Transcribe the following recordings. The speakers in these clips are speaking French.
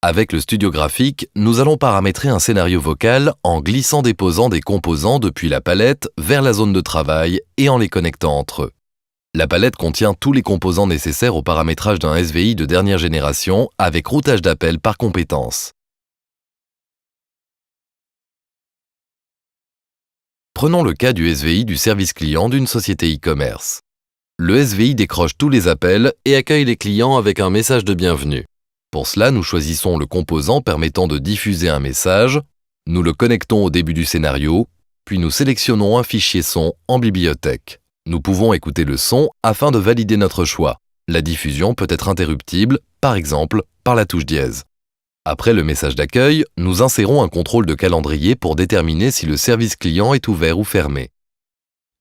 Avec le studio graphique, nous allons paramétrer un scénario vocal en glissant-déposant des composants depuis la palette vers la zone de travail et en les connectant entre eux. La palette contient tous les composants nécessaires au paramétrage d'un SVI de dernière génération avec routage d'appel par compétence. Prenons le cas du SVI du service client d'une société e-commerce. Le SVI décroche tous les appels et accueille les clients avec un message de bienvenue. Pour cela, nous choisissons le composant permettant de diffuser un message, nous le connectons au début du scénario, puis nous sélectionnons un fichier son en bibliothèque. Nous pouvons écouter le son afin de valider notre choix. La diffusion peut être interruptible, par exemple par la touche dièse. Après le message d'accueil, nous insérons un contrôle de calendrier pour déterminer si le service client est ouvert ou fermé.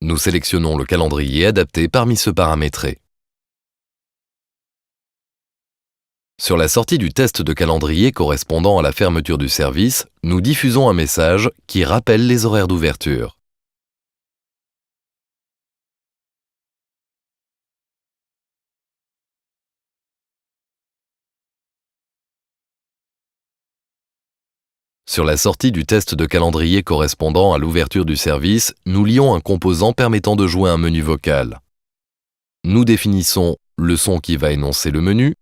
Nous sélectionnons le calendrier adapté parmi ceux paramétrés. Sur la sortie du test de calendrier correspondant à la fermeture du service, nous diffusons un message qui rappelle les horaires d'ouverture. Sur la sortie du test de calendrier correspondant à l'ouverture du service, nous lions un composant permettant de jouer un menu vocal. Nous définissons le son qui va énoncer le menu,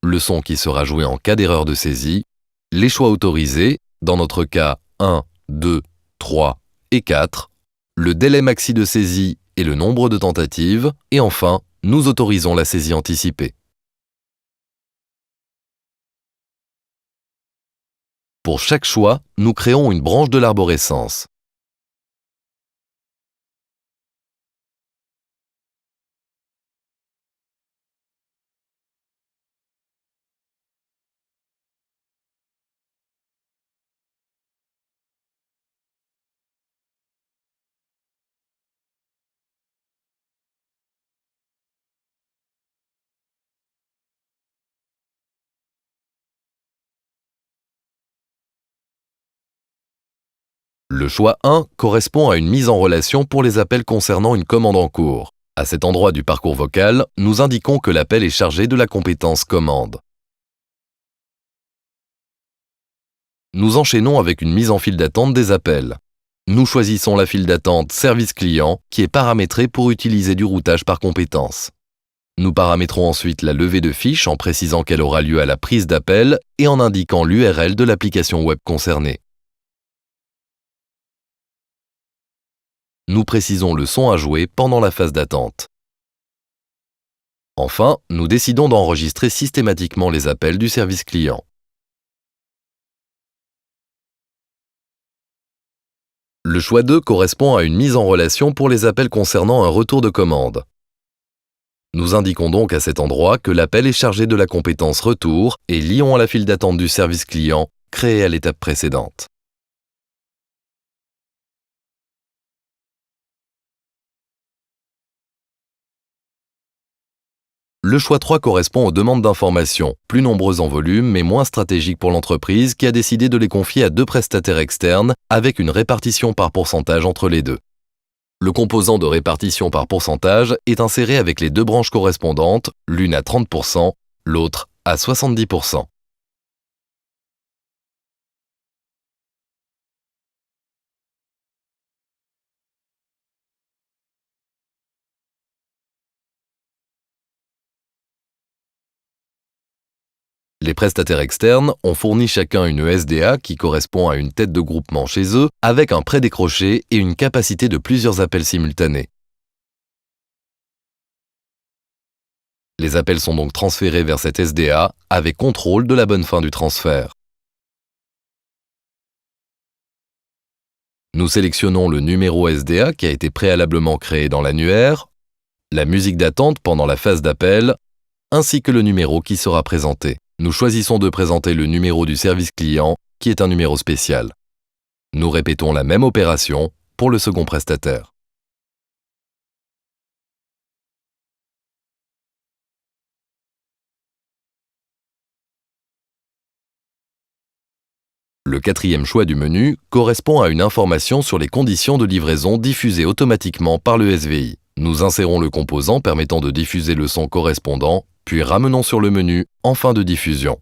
le son qui sera joué en cas d'erreur de saisie, les choix autorisés, dans notre cas 1, 2, 3 et 4, le délai maxi de saisie et le nombre de tentatives, et enfin, nous autorisons la saisie anticipée. Pour chaque choix, nous créons une branche de l'arborescence. Le choix 1 correspond à une mise en relation pour les appels concernant une commande en cours. À cet endroit du parcours vocal, nous indiquons que l'appel est chargé de la compétence commande. Nous enchaînons avec une mise en file d'attente des appels. Nous choisissons la file d'attente service client qui est paramétrée pour utiliser du routage par compétence. Nous paramétrons ensuite la levée de fiche en précisant qu'elle aura lieu à la prise d'appel et en indiquant l'URL de l'application web concernée. Nous précisons le son à jouer pendant la phase d'attente. Enfin, nous décidons d'enregistrer systématiquement les appels du service client. Le choix 2 correspond à une mise en relation pour les appels concernant un retour de commande. Nous indiquons donc à cet endroit que l'appel est chargé de la compétence retour et lions à la file d'attente du service client créée à l'étape précédente. Le choix 3 correspond aux demandes d'information, plus nombreuses en volume mais moins stratégiques pour l'entreprise qui a décidé de les confier à 2 prestataires externes avec une répartition par pourcentage entre les deux. Le composant de répartition par pourcentage est inséré avec les 2 branches correspondantes, l'une à 30%, l'autre à 70%. Les prestataires externes ont fourni chacun une SDA qui correspond à une tête de groupement chez eux avec un prédécroché et une capacité de plusieurs appels simultanés. Les appels sont donc transférés vers cette SDA avec contrôle de la bonne fin du transfert. Nous sélectionnons le numéro SDA qui a été préalablement créé dans l'annuaire, la musique d'attente pendant la phase d'appel, ainsi que le numéro qui sera présenté. Nous choisissons de présenter le numéro du service client, qui est un numéro spécial. Nous répétons la même opération pour le second prestataire. Le 4e choix du menu correspond à une information sur les conditions de livraison diffusées automatiquement par le SVI. Nous insérons le composant permettant de diffuser le son correspondant, puis ramenons sur le menu en fin de diffusion.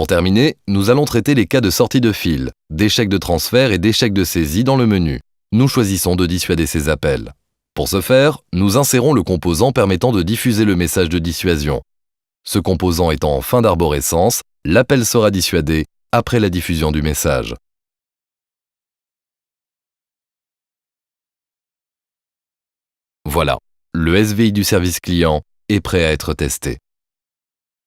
Pour terminer, nous allons traiter les cas de sortie de fil, d'échec de transfert et d'échec de saisie dans le menu. Nous choisissons de dissuader ces appels. Pour ce faire, nous insérons le composant permettant de diffuser le message de dissuasion. Ce composant étant en fin d'arborescence, l'appel sera dissuadé après la diffusion du message. Voilà, le SVI du service client est prêt à être testé.